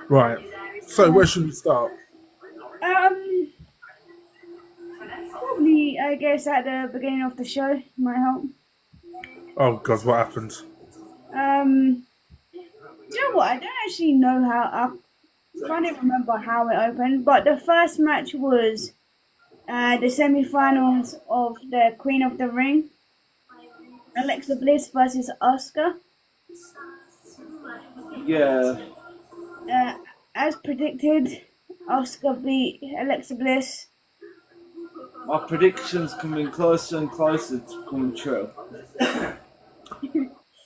Right. So where should we start? Probably, I guess, at the beginning of the show might help. Oh God, what happened? Do you know what? I don't actually know how. I can't even remember how it opened. But the first match was the semi-finals of the Queen of the Ring, Alexa Bliss versus Asuka. Yeah. As predicted, Asuka beat Alexa Bliss. My prediction's coming closer and closer to coming true.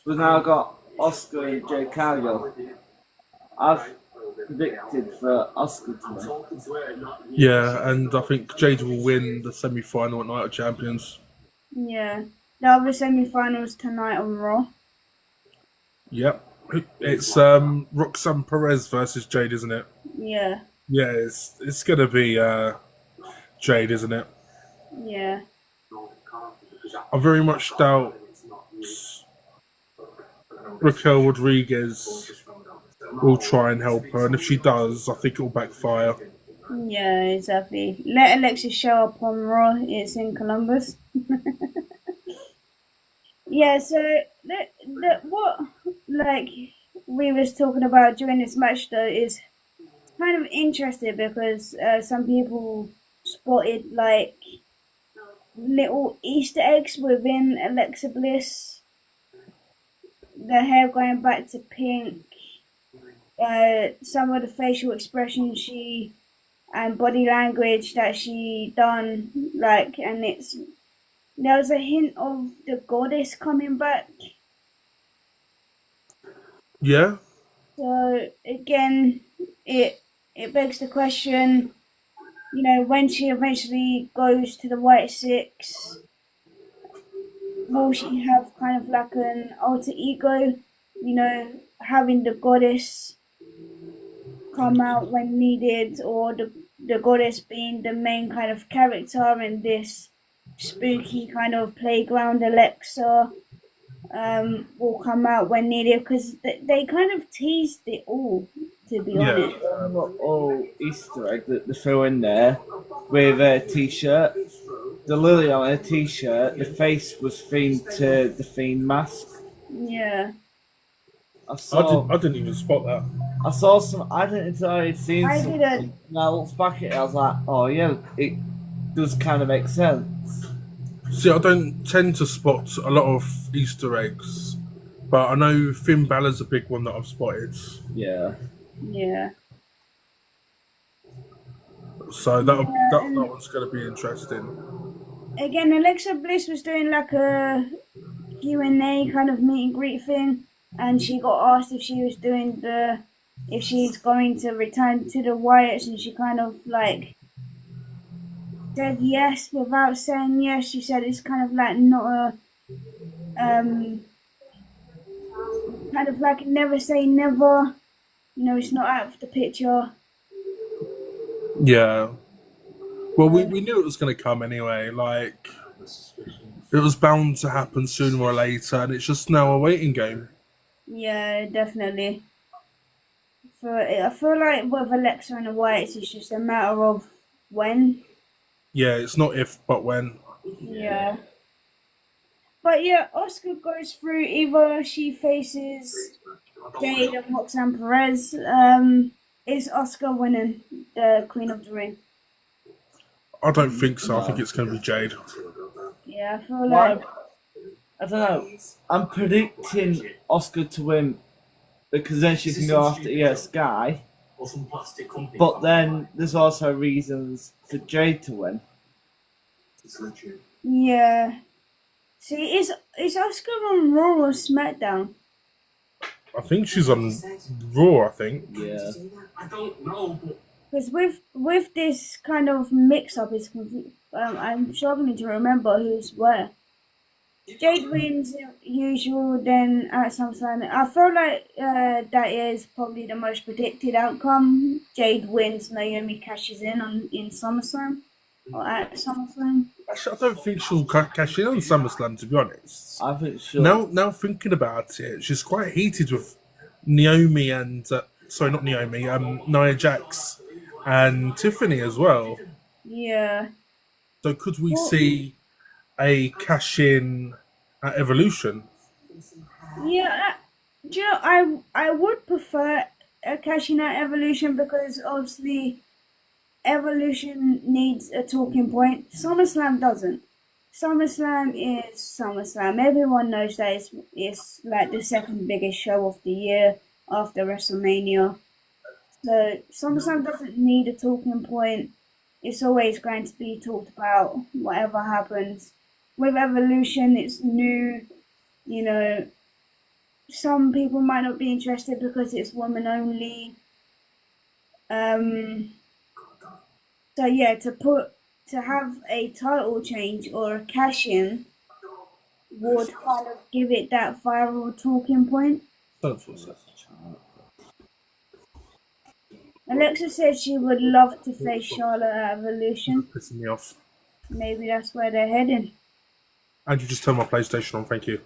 We've now got Oscar and Jade Cargill. I've predicted for Oscar to win. Yeah, and I think Jade will win the semi-final at Night of Champions. Yeah, the other semi-finals tonight on Raw. Yep. It's Roxanne Perez versus Jade, isn't it? Yeah. Yeah, it's gonna be Jade, isn't it? Yeah. I very much doubt Raquel Rodriguez will try and help her, and if she does, I think it will backfire. Yeah, exactly. Let Alexis show up on Raw. It's in Columbus. Yeah, so what like we was talking about during this match though is kind of interesting because some people spotted like little Easter eggs within Alexa Bliss. The hair going back to pink. Some of the facial expressions she and body language that she done, like, and there was a hint of the goddess coming back. Yeah. So again, it begs the question, you know, when she eventually goes to the White Six, will she have kind of like an alter ego, you know, having the goddess come out when needed, or the goddess being the main kind of character in this spooky kind of playground Alexa will come out when needed, because they kind of teased it all, to be honest. Oh, Easter egg that they threw in there with a t-shirt. The lily on her t-shirt, the face was themed to the Fiend mask. Yeah. I didn't even spot that. I saw some. I didn't until I'd seen I something. didn't. And I looked back at it. I was like, "Oh yeah, it does kind of make sense." See, I don't tend to spot a lot of Easter eggs, but I know Finn Balor's a big one that I've spotted. Yeah. Yeah. So that one's going to be interesting. Again, Alexa Bliss was doing like a Q&A kind of meet and greet thing, and she got asked if she was doing if she's going to return to the Wyatts, and she kind of like said yes without saying yes. She said it's kind of like not a kind of like never say never. You know, it's not out of the picture. Yeah. Well, we knew it was going to come anyway. Like, it was bound to happen sooner or later, and it's just now a waiting game. Yeah, definitely. I feel like with Alexa and the Wyatts, it's just a matter of when. Yeah, it's not if, but when. Yeah. But yeah, Oscar goes through. Either she faces Jade and Roxanne Perez. Is Oscar winning the Queen of the Ring? I don't think so. I think it's going to be Jade. Yeah, I feel like... I don't know. I'm predicting Oscar to win because then she can go after Sky. But then there's also reasons for Jade to win. Yeah. See, is Oscar on Raw or SmackDown? I think she's on Raw, I think. Yeah. Because with this kind of mix-up, I'm struggling to remember who's where. Jade wins usual, then at SummerSlam. I feel like that is probably the most predicted outcome. Jade wins, Naomi cashes in in SummerSlam or at SummerSlam. Actually, I don't think she'll cash in on SummerSlam, to be honest. I think she'll. Now thinking about it, she's quite heated with Naomi and sorry, not Naomi, Nia Jax and Tiffany as well. Yeah. So could we see a cash in at Evolution? Yeah. Do you know, I would prefer a cash in at Evolution because obviously Evolution needs a talking point. SummerSlam doesn't. SummerSlam is SummerSlam. Everyone knows that it's like the second biggest show of the year after WrestleMania. So SummerSlam doesn't need a talking point. It's always going to be talked about, whatever happens. With Evolution, it's new. You know, some people might not be interested because it's women only. So yeah, to have a title change or a cash in would kind of give it that viral talking point. Alexa said she would love to face Charlotte at Evolution. Pissing me off. Maybe that's where they're heading. And you just turned my PlayStation on, thank you.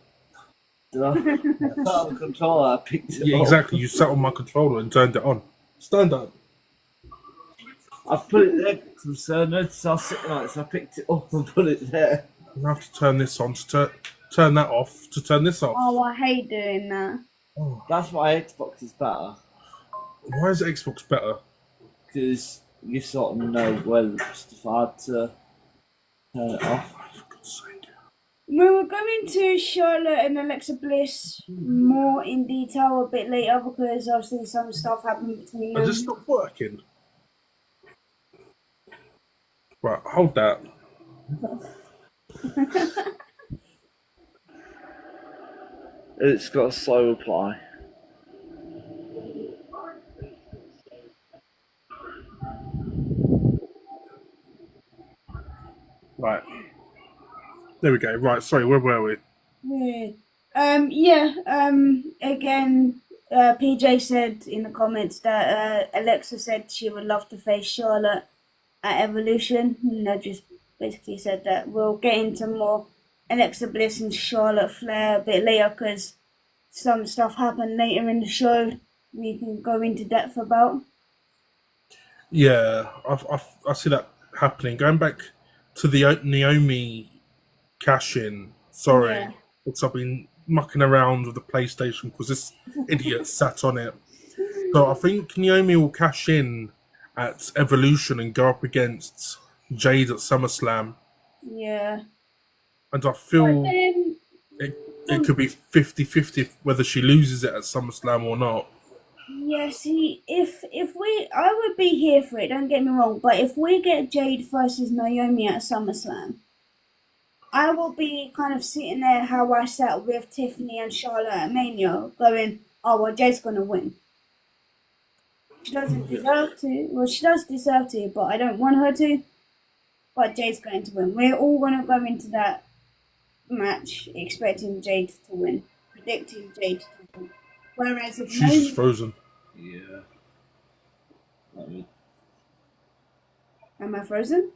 Did I? Sat on the controller, I picked it Yeah, up. exactly. You sat on my controller and turned it on. Stand up. I put it there because I noticed I was sitting on it, so I picked it up and put it there. I have to turn this on to turn that off to turn this off. Oh, I hate doing that. Oh, That's why Xbox is better, why is Xbox better? because you sort of know when it's hard to turn it off. For God's sake. We were going to Charlotte and Alexa Bliss more in detail a bit later because obviously some stuff happened between them. I just stopped working. Right, hold that. It's got a slow reply. Right. There we go. Right, sorry, where were we? Again, PJ said in the comments that Alexa said she would love to face Charlotte at Evolution. And I just basically said that we'll get into more Alexa Bliss and Charlotte Flair a bit later because some stuff happened later in the show we can go into depth about. Yeah, I see that happening. Going back to the Naomi cash-in. Sorry, Yeah. because I've been mucking around with the PlayStation because this idiot sat on it. So I think Naomi will cash in at Evolution and go up against Jade at SummerSlam. Yeah. And I feel But then, it could be 50-50 whether she loses it at SummerSlam or not. yeah, see, I would be here for it, don't get me wrong, but if we get Jade versus Naomi at SummerSlam, I will be kind of sitting there how I sat with Tiffany and Charlotte at Mania, going, oh, well, Jade's going to win. She doesn't deserve to. Well, she does deserve to, but I don't want her to. But Jade's going to win. We're all going to go into that match expecting Jade to win, predicting Jade to win. Whereas if She's Naomi... frozen. Yeah. Am I frozen?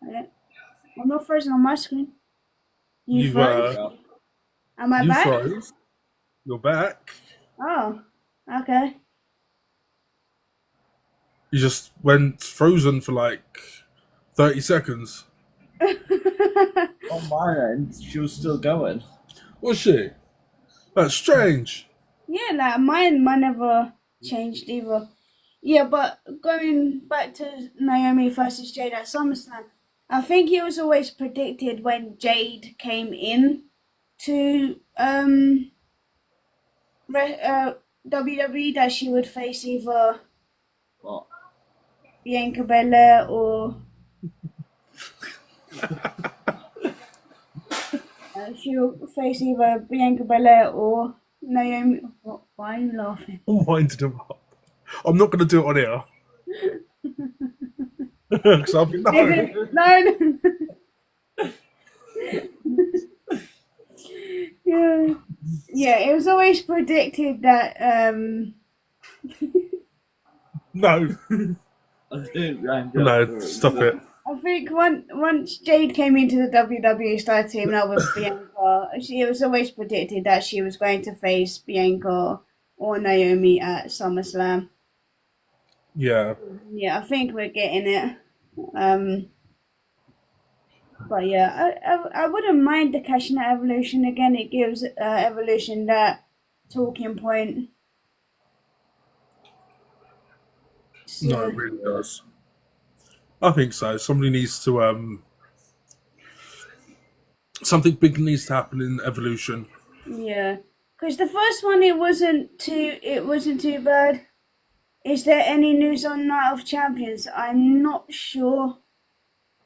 I'm not frozen on my screen. You froze? Am I You back? froze. You're back. Oh, okay. You just went frozen for like 30 seconds. On my end, she was still going. Was she? That's strange. Yeah, like mine never changed either. Yeah, but going back to Naomi versus Jade at SummerSlam, I think it was always predicted when Jade came in to WWE that she would face either What? Bianca Belair or she would face either Bianca Belair or Naomi. What? Why are you laughing? I'm winding him up. I'm not going to do it on here. Because I'll be no. No. Yeah, it was always predicted that No. I didn't grind No, up. stop it. I think once Jade came into the WWE, started teaming up with Bianca. It was always predicted that she was going to face Bianca or Naomi at SummerSlam. Yeah. Yeah, I think we're getting it. But yeah, I wouldn't mind the cashing out Evolution again. It gives Evolution that talking point. So, No, it really does. I think so. Somebody needs to something big needs to happen in Evolution. yeah, because the first one it wasn't too bad. Is there any news on Night of Champions? I'm not sure.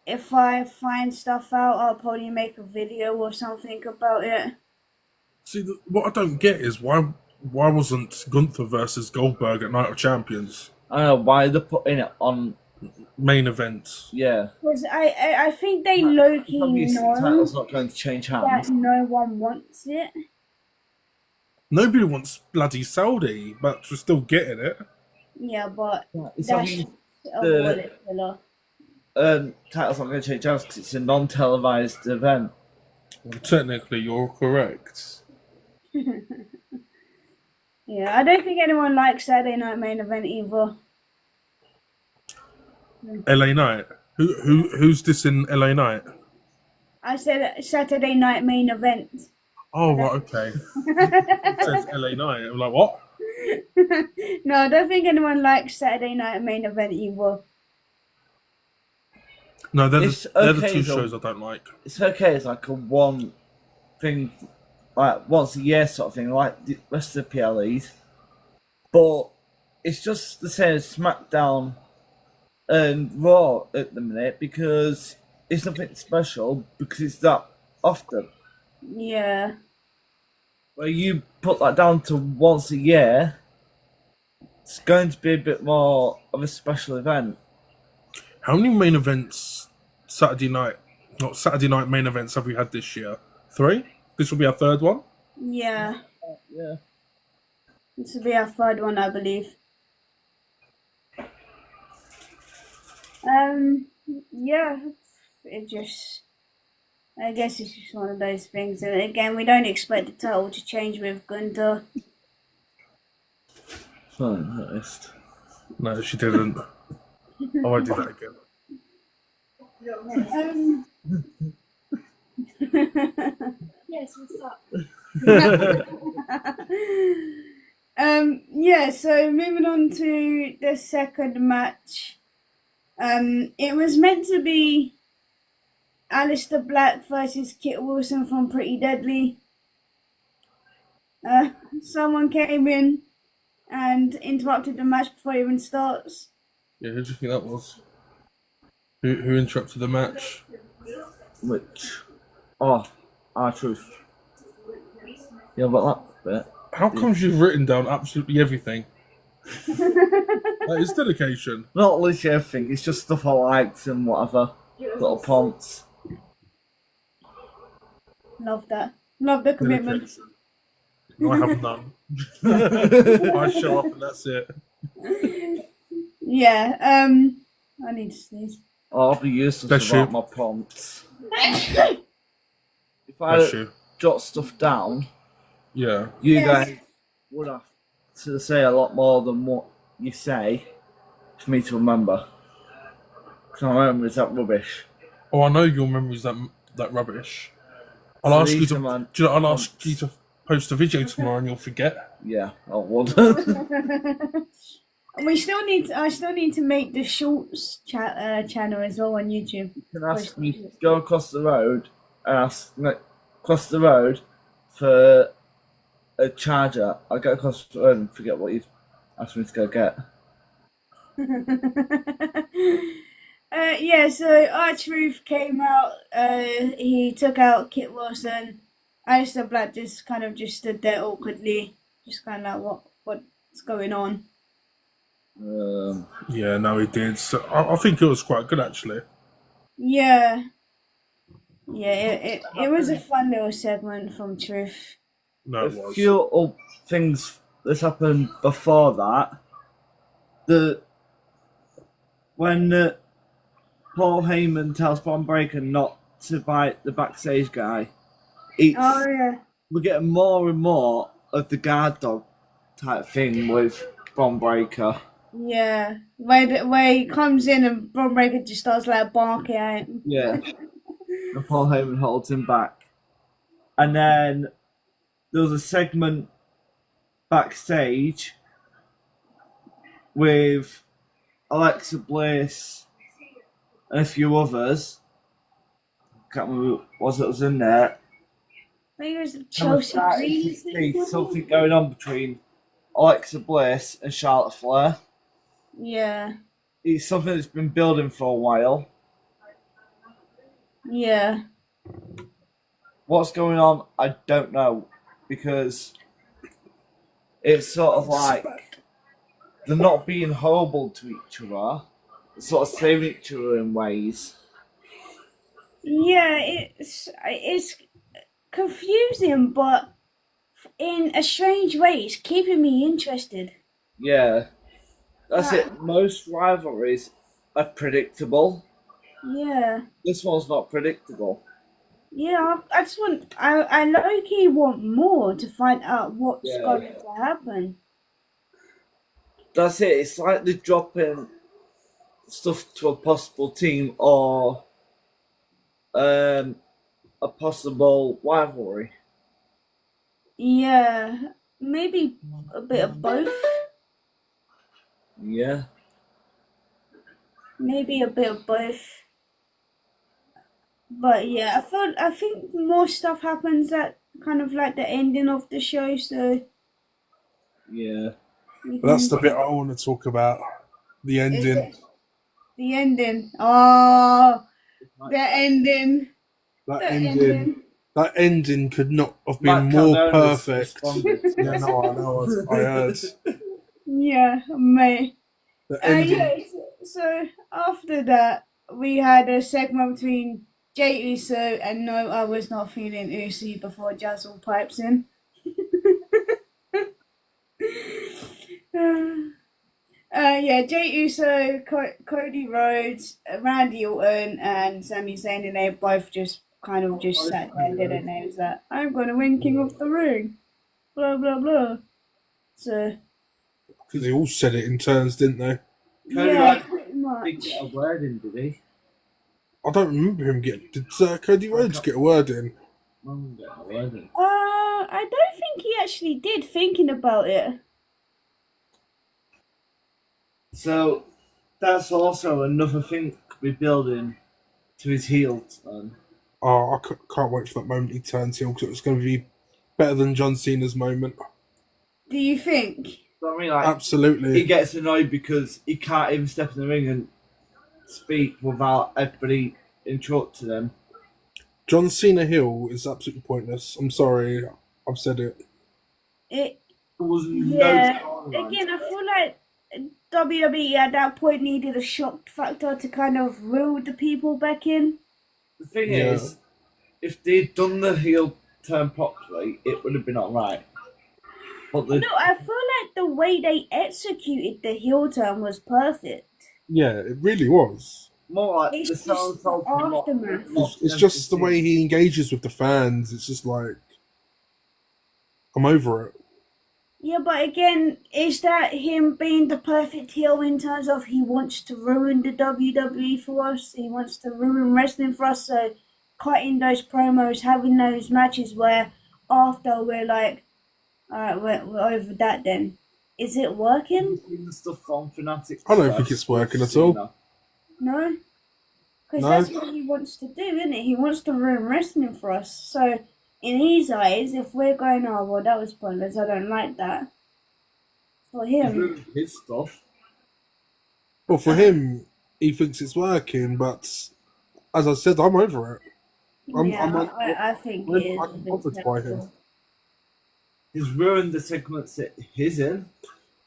If I find stuff out, I'll probably make a video or something about it. See, what I don't get is why wasn't Gunther versus Goldberg at Night of Champions I don't know why they're putting it on. main event? Yeah. Because I think they low-key Obviously, the know title's not going to change hands. that no one wants it. Nobody wants bloody Saudi, but we're still getting it. Yeah, but It's that's obvious a the- bullet filler. title's not going to change hands because it's a non-televised event. Well, technically, you're correct. Yeah, I don't think anyone likes Saturday Night Main Event either. LA Knight. Who's this in LA Knight? I said Saturday Night Main Event. Oh, right, okay. It says LA Knight. I'm like, what? No, I don't think anyone likes Saturday Night Main Event either. No, they're It's the okay, two though. shows I don't like. It's okay. It's like a one thing, like once a year sort of thing, like the rest of the PLEs. But it's just the same as SmackDown and Raw at the minute because it's nothing special because it's that often. Yeah. Where you put that down to once a year, it's going to be a bit more of a special event. How many main events, Saturday night main events have we had this year? 3? This will be our 3rd one? Yeah. Yeah. This will be our 3rd one, I believe. Yeah, I guess it's just one of those things. And again, we don't expect the title to change with Gunther. Oh, noticed. No, she didn't. Oh, I did that again. Yes, what's up? Yeah, so moving on to the second match. It was meant to be Aleister Black versus Kit Wilson from Pretty Deadly. Someone came in and interrupted the match before it even starts. Yeah, who do you think that was? Who interrupted the match? Which? Oh, R-Truth. Yeah, about that bit. How comes you've written down absolutely everything? That is dedication. Not literally everything, it's just stuff I liked and whatever. Little prompts. Love that. Love the commitment. Dedication. No, I have none. I show up and that's it. Yeah, I need to sneeze. I'll be useless Bless without you. my prompts. If Bless I you. jot stuff down, Yeah. you Yes. guys would have to say a lot more than what you say for me to remember. Because my memory is that rubbish. Oh, I know your memory's that rubbish. I'll So ask you these to. are my Do you know, I'll ask prompts. you to post a video tomorrow and you'll forget. Yeah, I would. I still need to make the shorts channel as well on YouTube. You can ask me to go across the road and across the road for a charger. I'll go across the road and forget what you've asked me to go get. Yeah, so R-Truth came out. He took out Kit Wilson. Aleister Black just stood there awkwardly, just kind of like what's going on. Yeah, no, he did. So I think it was quite good actually. Yeah, it was a fun little segment from Truth. No, it A was. few things that happened before that. When Paul Heyman tells Bron Breakker not to bite the backstage guy. It's, Oh yeah. we're getting more and more of the guard dog type thing with Bron Breakker. Yeah. Where he comes in and Bron Breakker just starts like barking at him. Yeah. And Paul Heyman holds him back. And then there was a segment backstage with Alexa Bliss and a few others. Can't remember what was in there. I think it was And we're Chelsea starting to Green. see something going on between Alexa Bliss and Charlotte Flair. Yeah. It's something that's been building for a while. Yeah. What's going on, I don't know. Because it's sort of like they're not being horrible to each other. They're sort of saving each other in ways. Yeah, it's confusing, but in a strange way, it's keeping me interested. Yeah. That's it. Most rivalries are predictable. Yeah. This one's not predictable. Yeah, I just want, I low-key want more to find out what's Yeah. going to happen. That's it. It's like they're dropping stuff to a possible team or a possible rivalry. Yeah, maybe a bit of both. Yeah. Maybe a bit of both. But yeah, I think more stuff happens at kind of like the ending of the show, so Yeah. That's the bit I want to talk about. The ending. The ending. Oh, the ending. That The ending. ending. That ending could not have been Matt more Cardona's perfect. responded. Yeah, no, I know. I heard. Yeah, mate. The ending. Yeah, so after that, we had a segment between Jay Uso and No, I Was Not Feeling Uso before Jazzle pipes in. Yeah, Jay Uso, Cody Rhodes, Randy Orton, and Sami Zayn, and they both just kind of just sat there, didn't they? It was like, I'm going to win King of the Ring. Blah, blah, blah. So, Because they all said it in turns, didn't they? Cody yeah, Rhodes pretty didn't much. get a word in, did he? I don't remember him getting. Did Cody Rhodes get a word in? No one got a word in. I don't think he actually did, thinking about it. So that's also another thing we're building to his heel turn. Oh, I can't wait for that moment he turns heel because it's going to be better than John Cena's moment. Do you think? So, I mean, like, Absolutely. he gets annoyed because he can't even step in the ring and speak without everybody interrupting him. John Cena heel is absolutely pointless. I'm sorry, I've said it. There was Yeah. no storyline. Again, I feel like WWE at that point needed a shock factor to kind of reel the people back in. The thing Yeah. is, if they'd done the heel turn properly, it would have been alright. But the No, I feel like the way they executed the heel turn was perfect. Yeah, it really was. more like It's the just sound the aftermath. It's just the way he engages with the fans. It's just like, I'm over it. Yeah, but again, is that him being the perfect heel in terms of he wants to ruin the WWE for us? He wants to ruin wrestling for us, so cutting those promos, having those matches where after we're like, alright, we're over that then. Is it working? The stuff from Fanatics. I don't think it's working at all. No? Because No. that's what he wants to do, isn't it? He wants to ruin wrestling for us. So, in his eyes, if we're going, oh, well, that was pointless, I don't like that. For him, His stuff. Well, for him, he thinks it's working, but as I said, I'm over it. I think it is. I'm bothered by him. He's ruined the segments that he's in.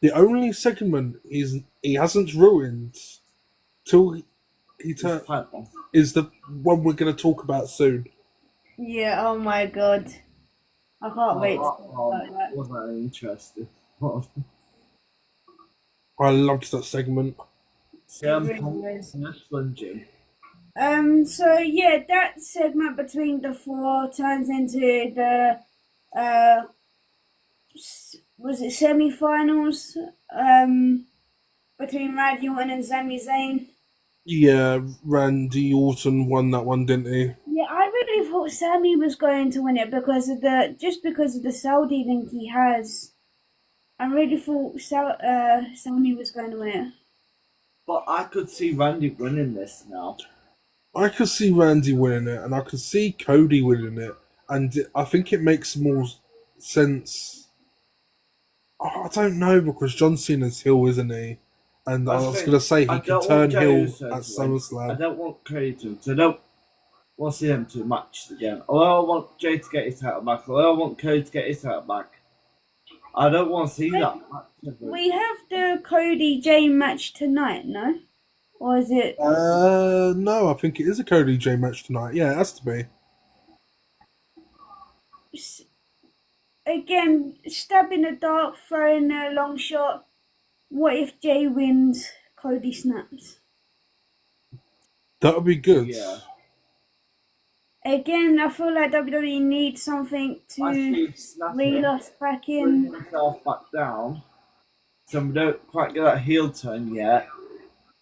The only segment he hasn't ruined till he turned is the one we're going to talk about soon. Yeah, oh my god. I can't wait to talk about that. Wasn't interested. I loved that segment. CM really Punk is. wrestling gym. So yeah, that segment between the four turns into the was it semi-finals between Randy Orton and Sami Zayn. Yeah, Randy Orton won that one, didn't he? Yeah, I really thought Sammy was going to win it because of the Saudi link he has. I really thought Sammy was going to win it. But I could see Randy winning this now. I could see Randy winning it, and I could see Cody winning it, and I think it makes more sense. Oh, I don't know, because John Cena's heel, isn't he? And I was going to say he can turn heel at SummerSlam. I don't want Cody to, so I don't want to see them to match again. Although I want Jay to get his title back, although I want Cody to get his title back, I don't want to see that match. We have the Cody J match tonight, no? Or is it? No, I think it is a Cody J match tonight. Yeah, it has to be. Again, stab in the dark, throwing a long shot. What if Jay wins, Cody snaps? That would be good. Yeah. Again, I feel like WWE needs something to reel us back in. Bring himself back down. So we don't quite get that heel turn yet,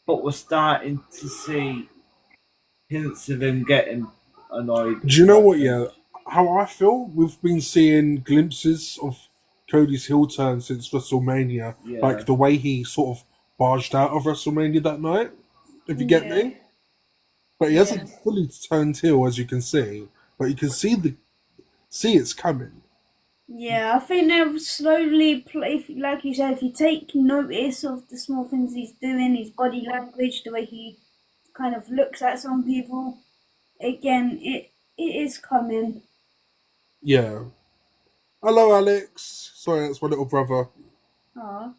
but we're starting to see hints of him getting annoyed. Do you know what? Yeah, how I feel. We've been seeing glimpses of Cody's heel turn since WrestleMania, Yeah. like the way he sort of barged out of WrestleMania that night. If you get me. But he hasn't fully turned heel, as you can see. But you can see it's coming. Yeah, I think they're slowly, like you said, if you take notice of the small things he's doing, his body language, the way he kind of looks at some people, again, it is coming. Yeah. Hello, Alex. Sorry, that's my little brother. Aww.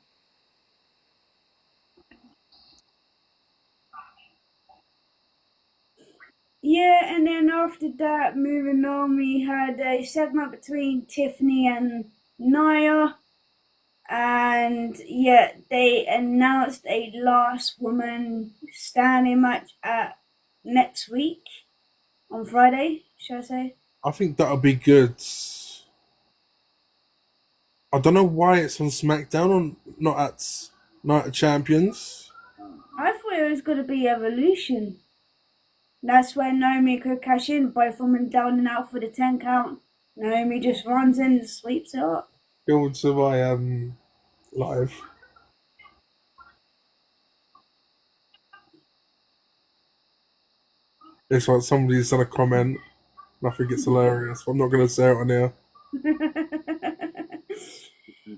Yeah, and then after that, moving on, we had a segment between Tiffany and Nia. And yeah, they announced a last woman standing match at next week on Friday, should I say? I think that'll be good. I don't know why it's on SmackDown or not at Night of Champions. I thought it was going to be Evolution. That's when Naomi could cash in, both women down and out for the 10 count. Naomi just runs in and sweeps it up. Go to my live. It's like somebody's done a comment. And I think it's hilarious, but I'm not going to say it on here.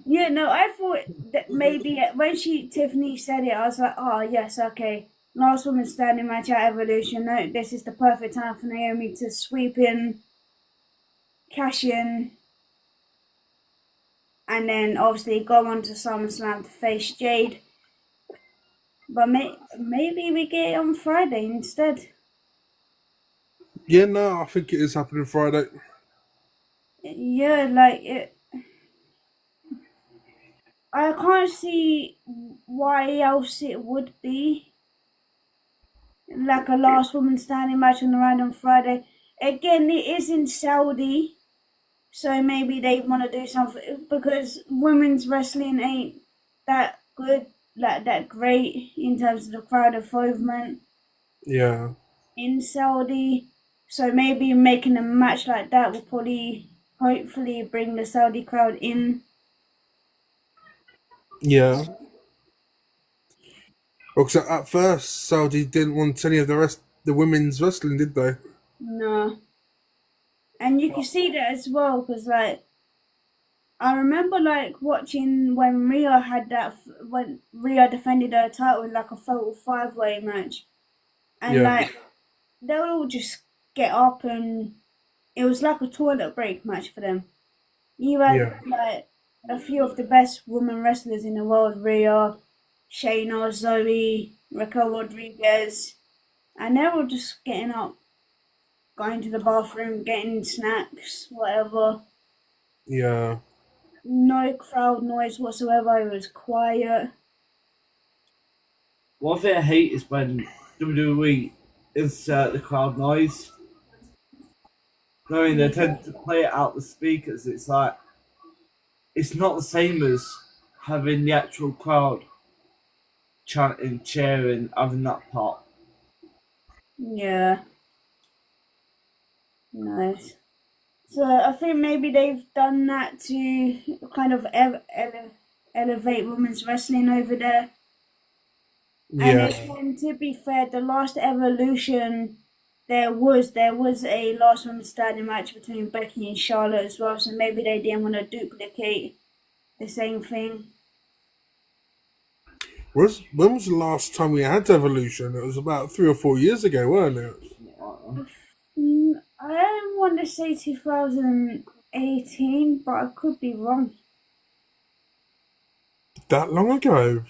Yeah, no, I thought that maybe when Tiffany said it, I was like, oh yes, okay. Last woman standing match at Evolution. No, this is the perfect time for Naomi to sweep in, cash in, and then obviously go on to SummerSlam to face Jade. But maybe we get it on Friday instead. Yeah, no, I think it is happening Friday. Yeah, like it. I can't see why else it would be. Like a last woman standing match on the random Friday. Again, it is in Saudi, so maybe they want to do something because women's wrestling ain't that good, like that great in terms of the crowd involvement. Yeah. In Saudi, so maybe making a match like that will probably, hopefully, bring the Saudi crowd in. Yeah. Because at first, Saudi didn't want any of the women's wrestling, did they? No. And you can see that as well, because like I remember like watching when when Rhea defended her title in like a fatal 5-way match, and like they would all just get up and it was like a toilet break match for them. You had like a few of the best women wrestlers in the world: Rhea, Shayna, Zoe, Raquel Rodriguez, and they're all just getting up, going to the bathroom, getting snacks, whatever. Yeah. No crowd noise whatsoever. It was quiet. One thing I hate is when WWE insert the crowd noise. Knowing they tend to play it out the speakers, it's like it's not the same as having the actual crowd chanting, cheering, having that part. Yeah. Nice. So I think maybe they've done that to kind of elevate women's wrestling over there. And Yeah. again, to be fair, the last Evolution, there was a last woman standing match between Becky and Charlotte as well. So maybe they didn't want to duplicate the same thing. When was the last time we had Evolution? It was about 3 or 4 years ago, weren't it? I want to say 2018, but I could be wrong. That long ago?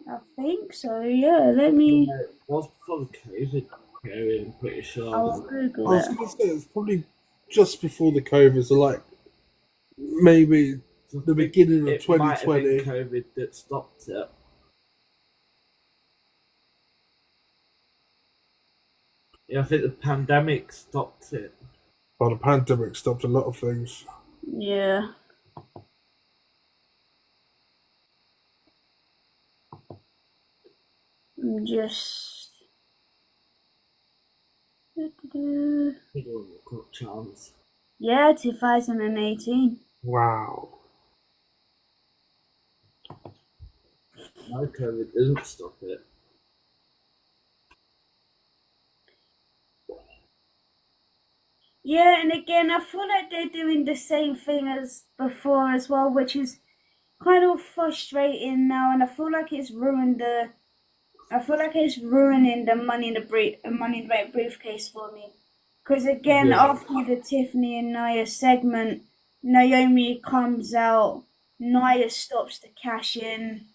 I think so, yeah. Let me... It was before the COVID period, I'm pretty sure. I'll Google I was it. going to say it's probably just before the COVID, so like maybe the beginning of It might have 2020. been COVID that stopped it. Yeah, I think the pandemic stopped it. Well, the pandemic stopped a lot of things. Yeah. I'm just... Chance. Yeah, 2018. Wow. No, COVID didn't stop it. Yeah, and again, I feel like they're doing the same thing as before as well, which is kind of frustrating now, and I feel like it's ruined the... I feel like it's ruining the Money in the Bank briefcase for me. Because again, after the Tiffany and Nia segment, Naomi comes out, Nia stops the cash in.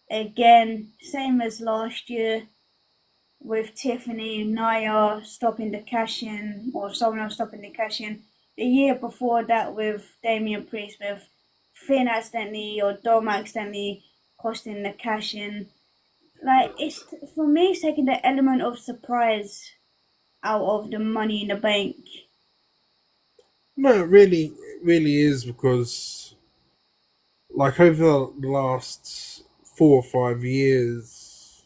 Again, same as last year with Tiffany and Nia stopping the cash in, or someone else stopping the cash in. The year before that with Damian Priest, with Finn accidentally or Dom accidentally costing the cash in. Like, it's, for me, it's taking the element of surprise out of the Money in the Bank. No, it really is, because like over the last 4 or 5 years,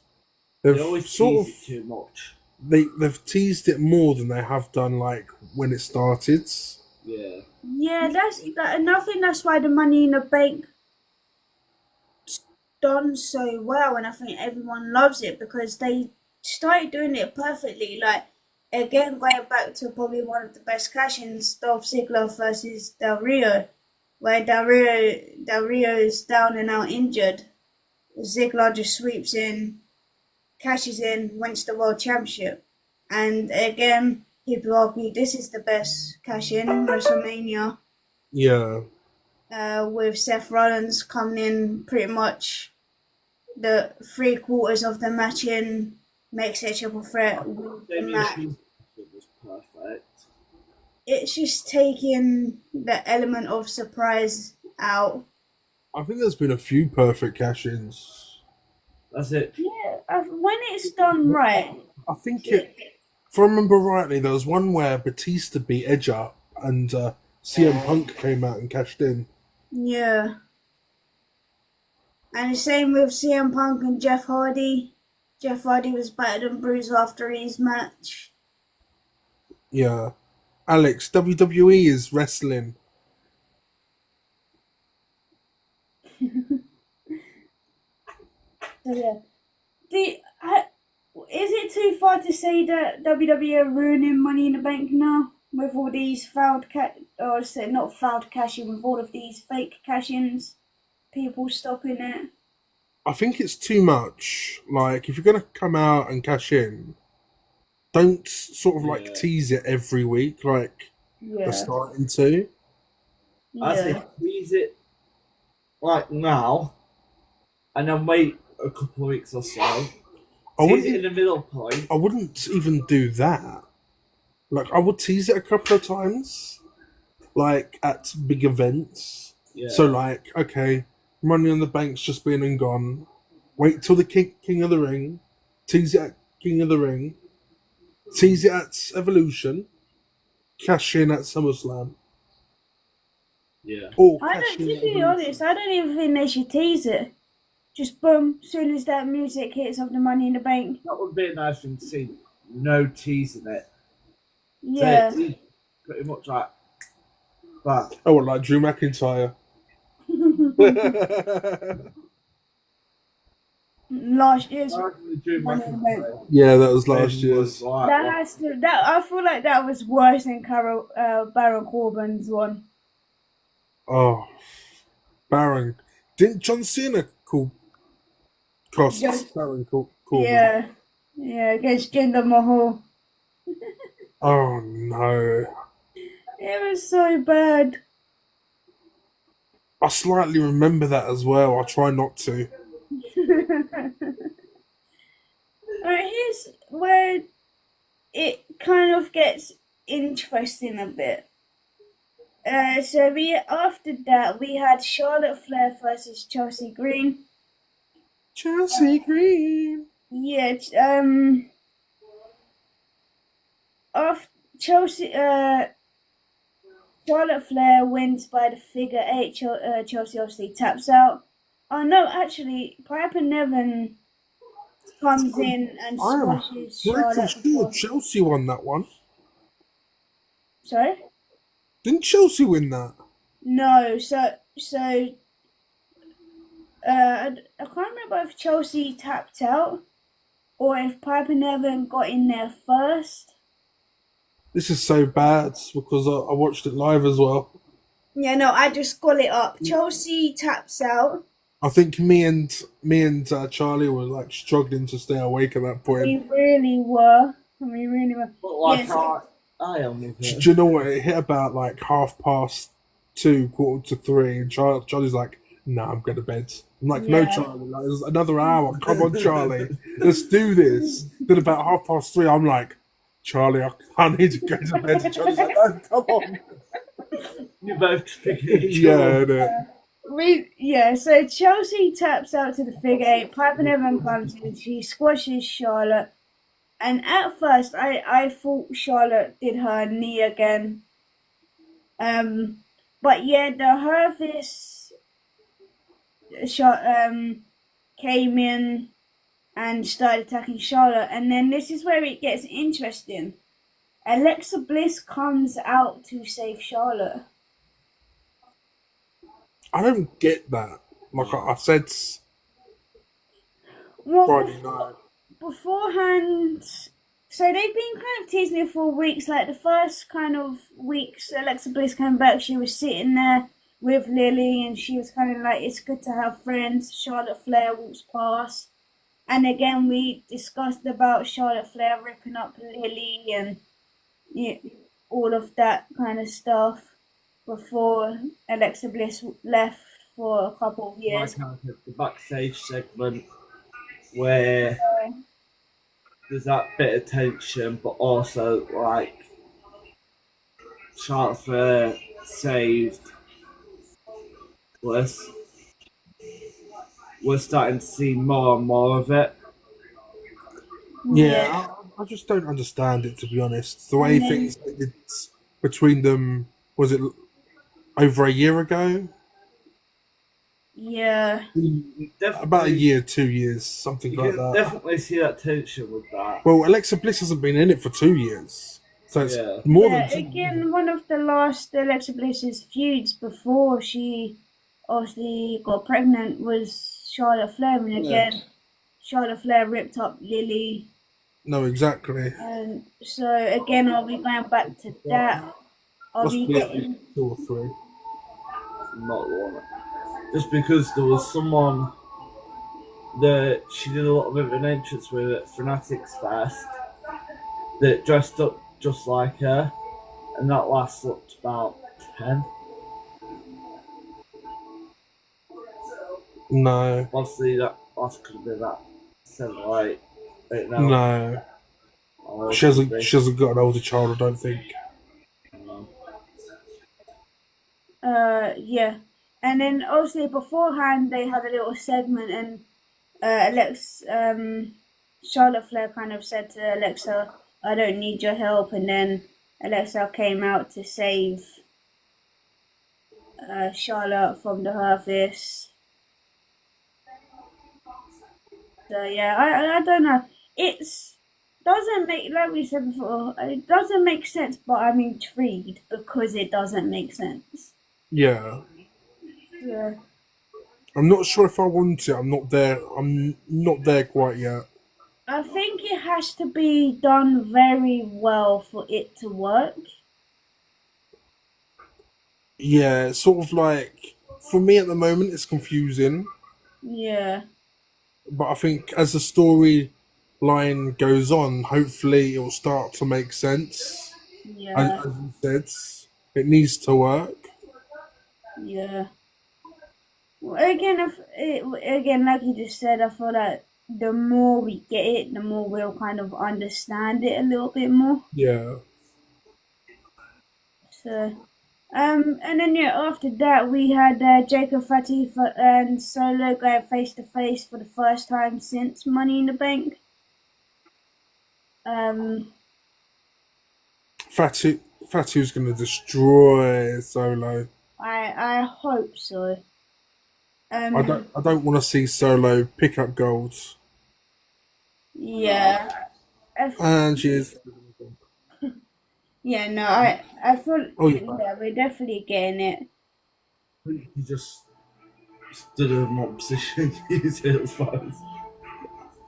They always sort tease of it too much. they've teased it more than they have done like when it started. Yeah. Yeah, and I think that's why the Money in the Bank done so well, and I think everyone loves it because they started doing it perfectly. Like, again, going back to probably one of the best cash-ins, Dolph Ziggler versus Del Rio, where Del Rio is down and out injured. Ziggler just sweeps in, cashes in, wins the World Championship. And again, people argue this is the best cash-in, WrestleMania. Yeah. With Seth Rollins coming in pretty much the 3/4 of the match in, makes it a triple threat with the match. It was perfect. It's just taking the element of surprise out. I think there's been a few perfect cash-ins. That's it. Yeah, when it's done right. I think if I remember rightly, there was one where Batista beat Edge up and CM Punk came out and cashed in. Yeah. And the same with CM Punk and Jeff Hardy. Jeff Hardy was better than Bruce after his match. Yeah. Alex, WWE is wrestling. So yeah. Is it too far to say that WWE are ruining Money in the Bank now? With all these not fouled cash-in, with all of these fake cash-ins? People stopping it? I think it's too much. Like, if you're going to come out and cash in, don't sort of like tease it every week like they're starting to. I say tease it like now, and then wait a couple of weeks or so. Tease it in the middle point. I wouldn't even do that. Like, I would tease it a couple of times, like at big events. Yeah. So, like, okay, Money in the Bank's just been and gone. Wait till the King of the Ring. Tease it at King of the Ring. tease it at Evolution, cash in at SummerSlam. Yeah. Or I cash don't. in To at be Evolution. honest, I don't even think they should tease it. Just boom, soon as that music hits of the Money in the Bank. That would be a nice thing to see. No teasing it. Yeah. So it's pretty much like that. Oh, like Drew McIntyre. Last year's Drew Money in the Bank. Yeah, that was last year's. That has to. That I feel like that was worse than Baron Corbin's one. Oh, Baron. Didn't John Cena call costs Baron Corbin? Yeah, yeah, against Jinder Mahal. Oh no. It was so bad. I slightly remember that as well. I'll try not to. Alright, here's where it kind of gets interesting a bit. So after that we had Charlotte Flair versus Chelsea Green. Chelsea Green. Yeah, after Chelsea, Charlotte Flair wins by the figure 8. Chelsea obviously taps out. Oh no, actually, Piper Niven comes in and squashes Charlotte. Sure Chelsea won that one. Sorry? Didn't Chelsea win that? No, I can't remember if Chelsea tapped out or if Piper Niven got in there first. This is so bad because I watched it live as well. Yeah, no, I just got it up. Chelsea taps out. I think me and Charlie were like struggling to stay awake at that point. We really were. But like Yes. I am with it. Do you know what? It hit about like 2:30, 2:45, and Charlie's like, "Nah, I'm going to bed." I'm like, "No, Yeah. Charlie, like, there's another hour. Come on, Charlie, let's do this." Then about 3:30, I'm like, "Charlie, I need to go to bed." And Charlie's like, "No, come on." You both speaking each Yeah, other. So Chelsea taps out to the figure 8. Piper Niven comes in. She squashes Charlotte. And at first, I thought Charlotte did her knee again. But yeah, the Hervis came in and started attacking Charlotte. And then this is where it gets interesting. Alexa Bliss comes out to save Charlotte. I don't get that. Like I said Well, Friday night. beforehand, so they've been kind of teasing it for weeks. Like the first kind of weeks Alexa Bliss came back, she was sitting there with Lily and she was kind of like, it's good to have friends. Charlotte Flair walks past. And again, we discussed about Charlotte Flair ripping up Lily and all of that kind of stuff before Alexa Bliss left for a couple of years. Like the backstage segment where there's that bit of tension, but also like Charlotte Flair saved Bliss. We're starting to see more and more of it. Yeah, I just don't understand it, to be honest. The way things it's between them, was it over a year ago? Yeah. About a year, 2 years, something You like can that. definitely see that tension with that. Well, Alexa Bliss hasn't been in it for 2 years. So it's Yeah. more Yeah, than 2 again, one of the last Alexa Bliss's feuds before she obviously got pregnant was Charlotte Flair, and again, Charlotte Flair ripped up Lily. No, exactly. And so again, I'll be going back to that. I'll Must be be at getting. least 2 or 3. Not the one. Just because there was someone that she did a little bit of an entrance with at Fanatics Fest that dressed up just like her, and that last looked about 10. No. Obviously, that last could have been about 7 or 8. Right now. No. Oh, She hasn't got an older child, I don't think. Yeah. And then obviously beforehand they had a little segment and Charlotte Flair kind of said to Alexa, I don't need your help, and then Alexa came out to save Charlotte from the Herfis. So yeah, I don't know. It's doesn't make, like we said before, it doesn't make sense, but I'm intrigued because it doesn't make sense. Yeah. Yeah. I'm not sure if I want it. I'm not there. I'm not there quite yet. I think it has to be done very well for it to work. Yeah, it's sort of like, for me at the moment, it's confusing. Yeah. But I think as the storyline goes on, hopefully it will start to make sense. Yeah. As you said, it needs to work. Yeah. Well, again, like you just said, I feel like the more we get it, the more we'll kind of understand it a little bit more. Yeah. So, and then yeah, after that we had Jacob Fati and Solo going face to face for the first time since Money in the Bank. Fatu's going to destroy Solo. I hope so. I don't want to see Solo pick up gold. Yeah. And she is. Yeah, no, I feel Yeah. we're definitely getting it. He just stood in one position. He's heel spots.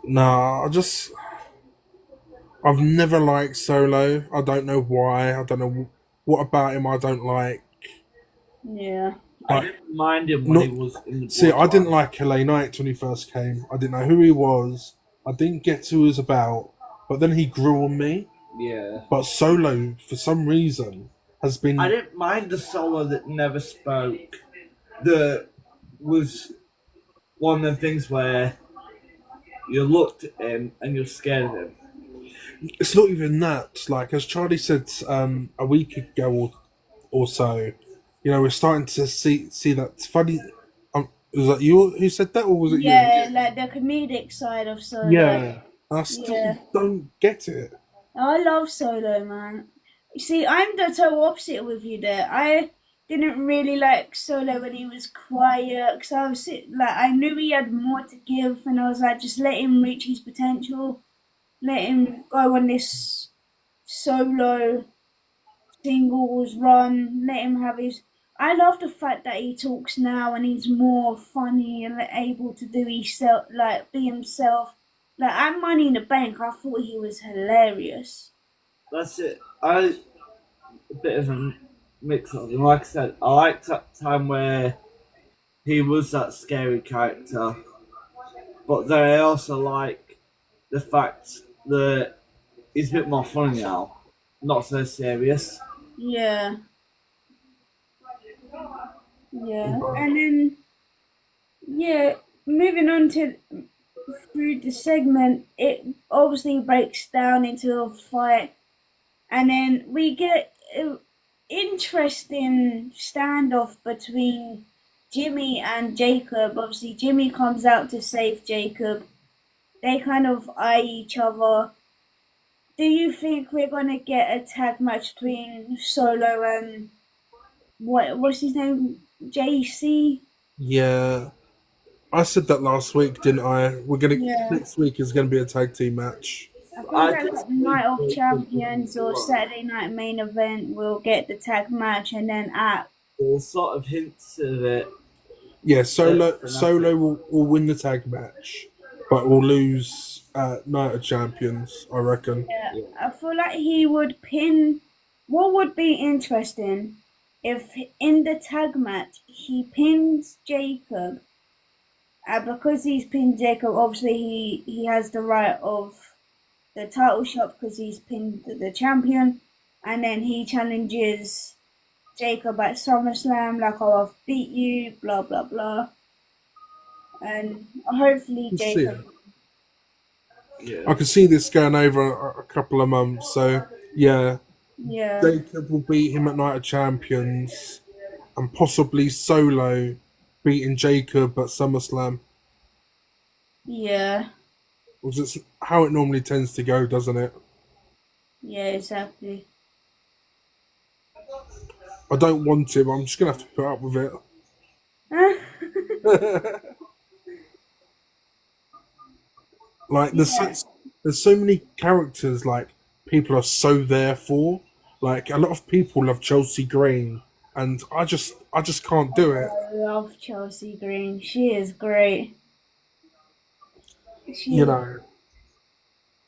Nah, I've never liked Solo. I don't know why. I don't know what about him I don't like. Yeah. I didn't mind him when he was in the See, I didn't like LA Knight when he first came. I didn't know who he was. I didn't get who he was about. But then he grew on me. Yeah. But Solo, for some reason, has been... I didn't mind the Solo that never spoke. That was one of the things where you looked at him and you're scared of him. It's not even that. Like, as Charlie said a week ago or so, you know, we're starting to see that funny... was that you who said that, or was it you? Yeah, like the comedic side of Solo. Yeah. I still don't get it. I love Solo, man. See, I'm the total opposite with you there. I didn't really like Solo when he was quiet, because I knew he had more to give, and I was like, just let him reach his potential. Let him go on this solo singles run. Let him have his... I love the fact that he talks now and he's more funny and able to do himself, like be himself. Like at Money in the Bank, I thought he was hilarious. That's it. A bit of a mix of them. Like I said, I liked that time where he was that scary character, but then I also like the fact that he's a bit more funny now, not so serious. Yeah. Yeah, and then moving on to through the segment, it obviously breaks down into a fight, and then we get an interesting standoff between Jimmy and Jacob. Obviously, Jimmy comes out to save Jacob. They kind of eye each other. Do you think we're gonna get a tag match between Solo and what's his name? JC? Yeah. I said that last week, didn't I? Next week is gonna be a tag team match. I think that Night of Champions or Saturday Night Main Event will get the tag match, and then Or sort of hints of it. Yeah, Solo will win the tag match, but will lose Night of Champions, I reckon. Yeah, I feel like he would pin. What would be interesting if in the tag match he pins Jacob, because he's pinned Jacob, obviously he has the right of the title shot because he's pinned the champion, and then he challenges Jacob at SummerSlam, like, oh, I've beat you, blah blah blah, and hopefully Jacob. Yeah. I can see this going over a couple of months, so yeah. Yeah. Jacob will beat him at Night of Champions, and possibly Solo beating Jacob at SummerSlam. Yeah. Which is how it normally tends to go, doesn't it? Yeah, exactly. I don't want him. I'm just gonna have to put up with it. Like Yeah. there's so many characters like people are so there for. Like a lot of people love Chelsea Green, and I just can't do it. I love Chelsea Green. She is great. You She know,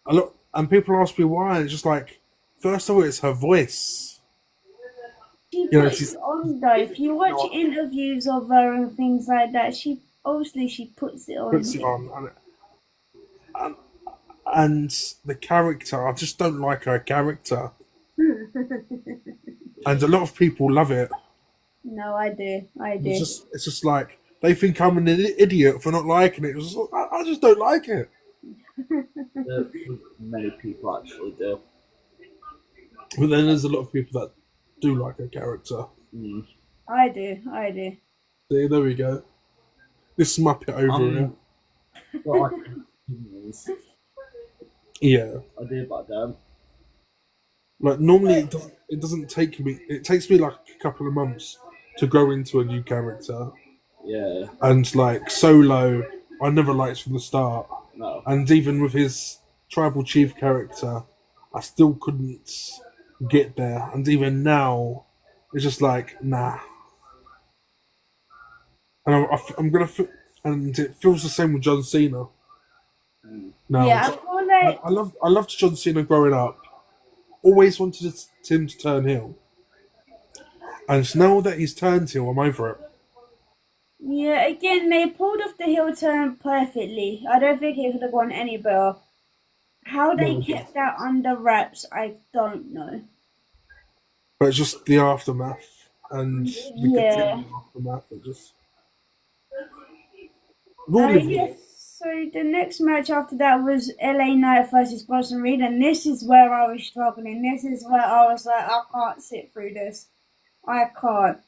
a lot, and people ask me why. And it's just like, first of all, it's her voice. she You know, puts she's it on though. If you watch interviews of her and things like that, she puts it on. puts it on, and, and the character, I just don't like her character, and a lot of people love it. No, I do. I do. It's just like they think I'm an idiot for not liking it. I just don't like it. Many people actually do. But then there's a lot of people that do like her character. Mm. I do. I do. See, there we go. This Muppet over here. Well, I Yeah. do, but I don't. Like normally it doesn't take me. It takes me like a couple of months to grow into a new character. Yeah. And like Solo, I never liked from the start. No. And even with his tribal chief character, I still couldn't get there. And even now, it's just like nah. And I'm gonna, and it feels the same with John Cena. Now, Yeah, I feel like I loved John Cena growing up. Always wanted him to turn heel. And now that he's turned heel, I'm over it. yeah. Again, they pulled off the heel turn perfectly. I don't think it could have gone any better. How they No. kept that under wraps, I don't know. But it's just the aftermath and the Yeah. continuing aftermath. It just. Really, Yes. So the next match after that was LA Knight versus Bronson Reed, and this is where I was struggling. This is where I was like, I can't sit through this. I can't.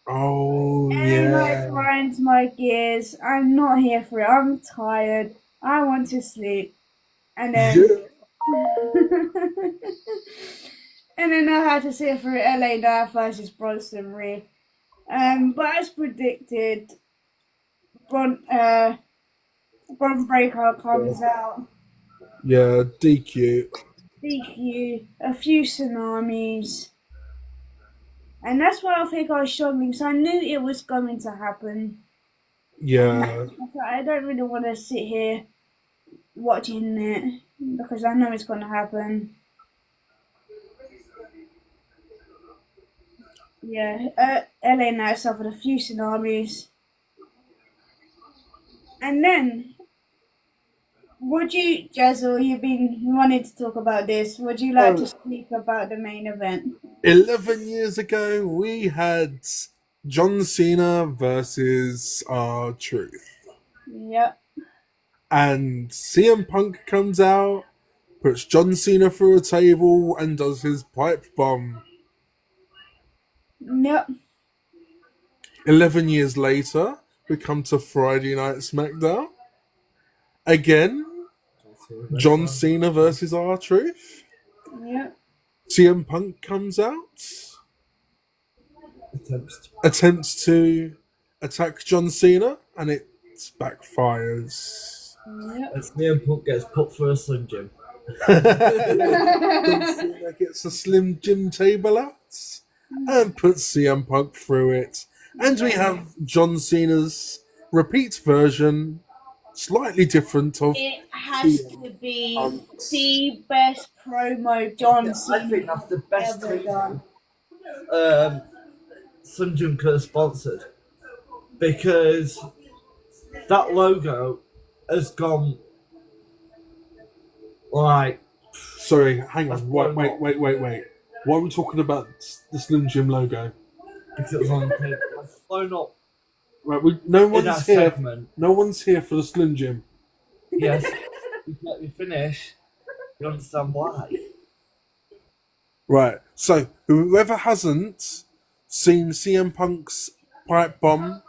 Oh, LA yeah. Knight grinds my gears. I'm not here for it. I'm tired. I want to sleep. And then and then I had to sit through LA Knight versus Bronson Reed. But as predicted, Bron Breaker comes out. Yeah, DQ. DQ, a few tsunamis. And that's why I think I was struggling, so I knew it was going to happen. Yeah. I don't really want to sit here watching it because I know it's going to happen. Yeah, LA Knight suffered a few tsunamis. And then, Jazzle, you've been wanting to talk about this. Would you like to speak about the main event? 11 years ago, we had John Cena versus R-Truth. Yep. And CM Punk comes out, puts John Cena through a table, and does his pipe bomb. Yep. 11 years later, we come to Friday Night SmackDown. Again, John Cena versus R-Truth. Yep. CM Punk comes out, attempts to attack John Cena, and it backfires. Yep. And CM Punk gets put through a Slim Jim. John Cena gets a Slim Jim table out and puts CM Punk through it. And we have John Cena's repeat version, slightly different of. It has to be the best promo John Cena I think that's the best ever done. Slim Jim could have sponsored, because that logo has gone like. Sorry, hang on. Wait. Why are we talking about the Slim Jim logo? Because it was on the paper. It's blown up Right, in that segment. No one's here for the Slim Jim. Yes. You let me finish. You understand why? Right, so whoever hasn't seen CM Punk's pipe bomb,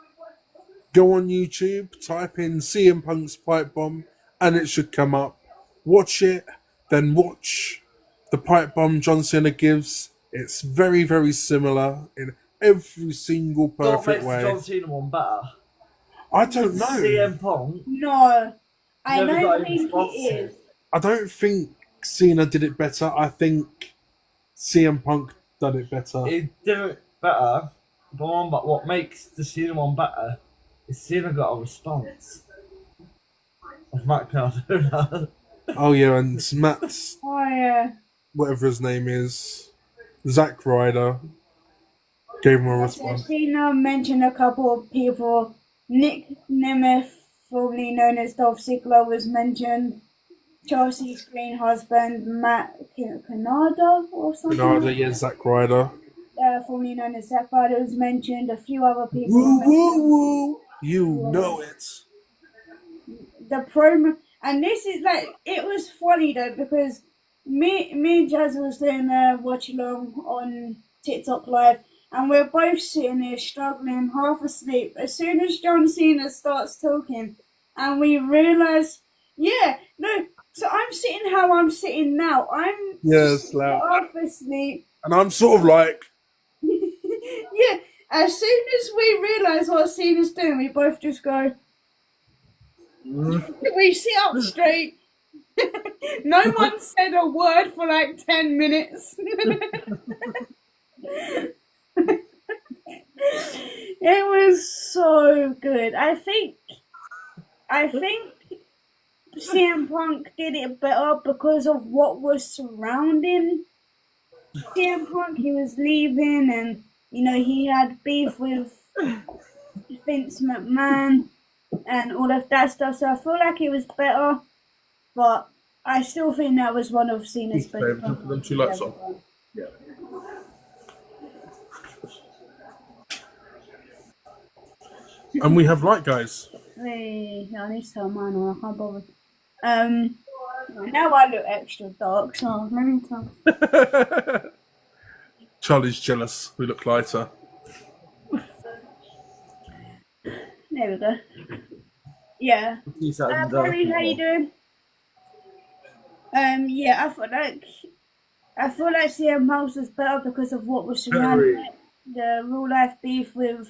go on YouTube, type in CM Punk's pipe bomb, and it should come up. Watch it, then watch the pipe bomb John Cena gives, it's very, very similar in every single What perfect makes the way. John Cena one better? I don't know. CM Punk. No, I Never got don't any think it is. responses. I don't think Cena did it better. I think CM Punk done it better. It did it better. But what makes the Cena one better is Cena got a response. Of SmackDown. Oh yeah, and Matt's Oh yeah. whatever his name is, Zack Ryder, gave him a So response. Cena mentioned a couple of people. Nick Nemeth, formerly known as Dolph Ziggler, was mentioned. Chelsea's green husband, Matt Canada or something. Bernardo, yeah, Zack Ryder. Formerly known as Zack Ryder, was mentioned. A few other people. Woo were mentioned. woo woo! You know it. The promo, and this is like, it was funny though, because me and Jazzle was doing a watch along on TikTok live, and we're both sitting there struggling, half asleep. As soon as John Cena starts talking, and we realise, yeah, no, so I'm sitting how I'm sitting now. I'm Yes, loud. half asleep. And I'm sort of like, Yeah, as soon as we realise what Cena's doing, we both just go. We sit up straight. No one said a word for like 10 minutes. It was so good. I think CM Punk did it better because of what was surrounding CM Punk. He was leaving, and he had beef with Vince McMahon and all of that stuff. So I feel like it was better, but I still think that was one of Cena's best. them two lights on. Yeah. And we have light guys. Hey, I need to turn mine on. I can't bother. Now I look extra dark, so let me turn. Charlie's jealous. We look lighter. There we go. Yeah. Barry, how you doing? Yeah, I feel like CM Punk was better because of what was surrounding it. The real life beef with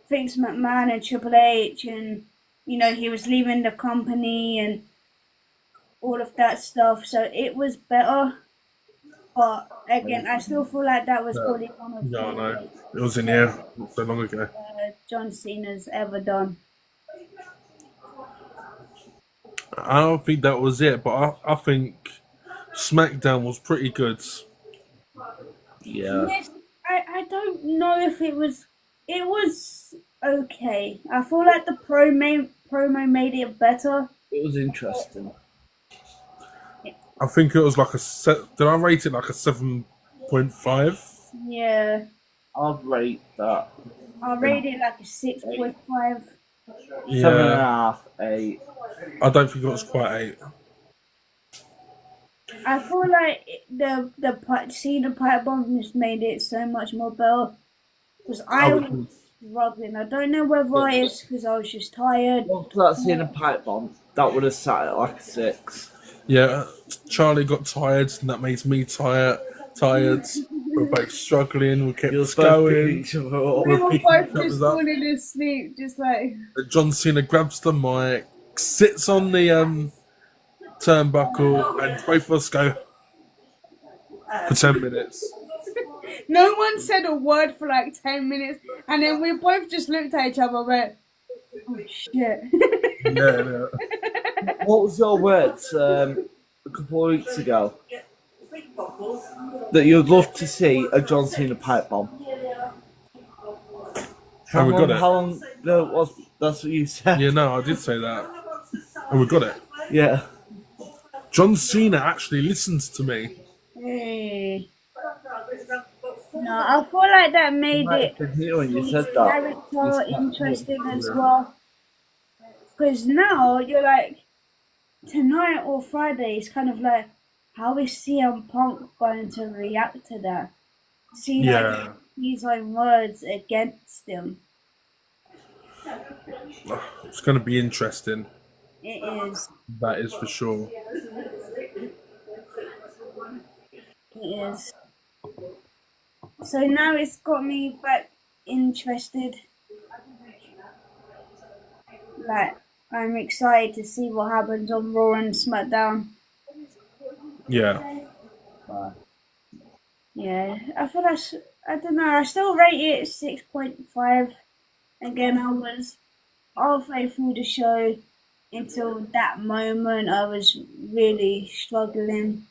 Vince McMahon and Triple H, and he was leaving the company and all of that stuff. So it was better. But again, I still feel like that was probably one of No, it was in here not so long ago. John Cena's ever done. I don't think that was it, but I think SmackDown was pretty good. Yeah. Yes, I don't know if it was okay. I feel like the promo made it better. It was interesting. I think it was like did I rate it like a 7.5? Yeah, I'd rate that. I rated it like a 6.5. Yeah. 7.5, 8. I don't think it was quite 8. I feel like the Cena pipe bomb just made it so much more better. Because I was struggling. I don't know whether it's because I was just tired. After that Cena pipe bomb, that would have sat at like a 6. Yeah, Charlie got tired, and that makes me tired. We're both struggling. We kept going. Each other up. We were picking both each other's just up. falling asleep, just like. John Cena grabs the mic, sits on the turnbuckle, and both of us go for 10 minutes. No one said a word for like 10 minutes, and then we both just looked at each other and went, oh shit. Yeah. What was your words a couple of weeks ago? That you'd love to see a John Cena pipe bomb. And we got it. How long ago was that's what you said? Yeah, no, I did say that. And we got it. Yeah. John Cena actually listens to me. Hey. No, I feel like that made it When you said that. character interesting as well. Because now you're like, tonight or Friday, it's kind of like, how is CM Punk going to react to that? Yeah. His own words against him. It's going to be interesting. It is. That is for sure. It is. So now it's got me back interested. Like, I'm excited to see what happens on Raw and SmackDown. Yeah. But, yeah, I feel I don't know, I still rate it 6.5. Again, I was halfway through the show until that moment. I was really struggling.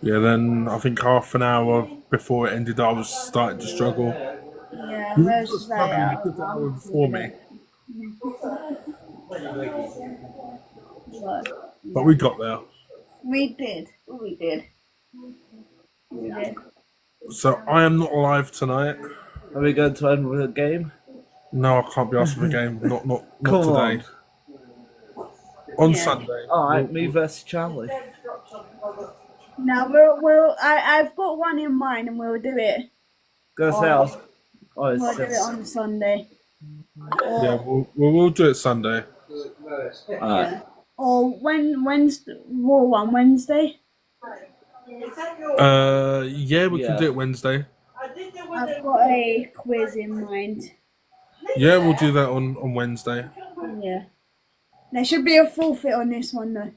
Yeah, then I think half an hour before it ended, I was starting to struggle. Yeah, You most were of that. struggling a good hour before me, but we got there. We did. We did. We did. So I am not live tonight. Are we going to end with a game? No, I can't be asked for a game. Not Come today. On Yeah. Sunday. Alright, me versus Charlie. No, I've got one in mind, and we'll do it. Go say else. Oh, We'll do it on Sunday. Yeah, we'll do it Sunday. Alright. Or Wednesday, Raw on Wednesday. Yeah, we can Yeah. do it Wednesday. I've got a quiz in mind. Yeah, we'll do that on Wednesday. Yeah. There should be a forfeit on this one, though.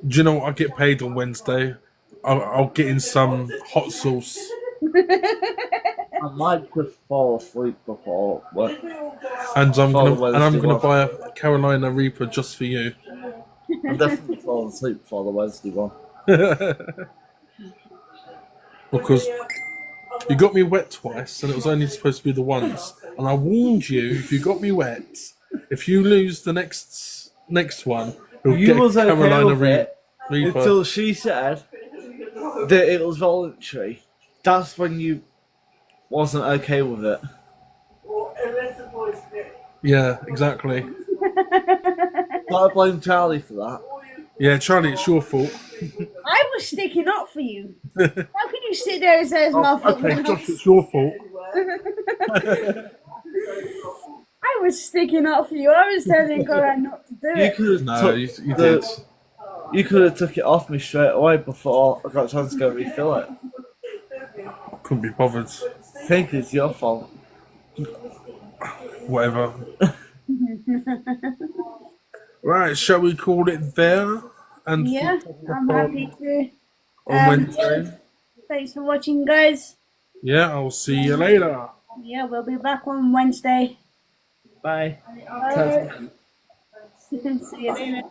Do you know what? I get paid on Wednesday. I'll get in some hot sauce. I might just fall asleep before work. And I'm gonna Wednesday buy a Carolina Reaper just for you. I'm definitely falling asleep before the Wednesday one. Because you got me wet twice, and it was only supposed to be the once. And I warned you, if you got me wet, if you lose the next one, you'll You get was a okay Carolina with it Reaper. until she said that it was voluntary. That's when you wasn't okay with it. Yeah, exactly. But I blame Charlie for that. Yeah, Charlie, it's your fault. I was sticking up for you. How can you sit there and say it's my fault? Okay, Josh, it's your fault. I was sticking up for you. I was telling Cohen not to do You it. could have No, you did. You could have took it off me straight away before I got a chance to go refill it. Couldn't be bothered. I think it's your fault. Whatever. Right, shall we call it there? And Yeah, I'm happy to. on Wednesday. Thanks for watching, guys. Yeah, I'll see you later. Yeah, we'll be back on Wednesday. Bye. Bye. See you later.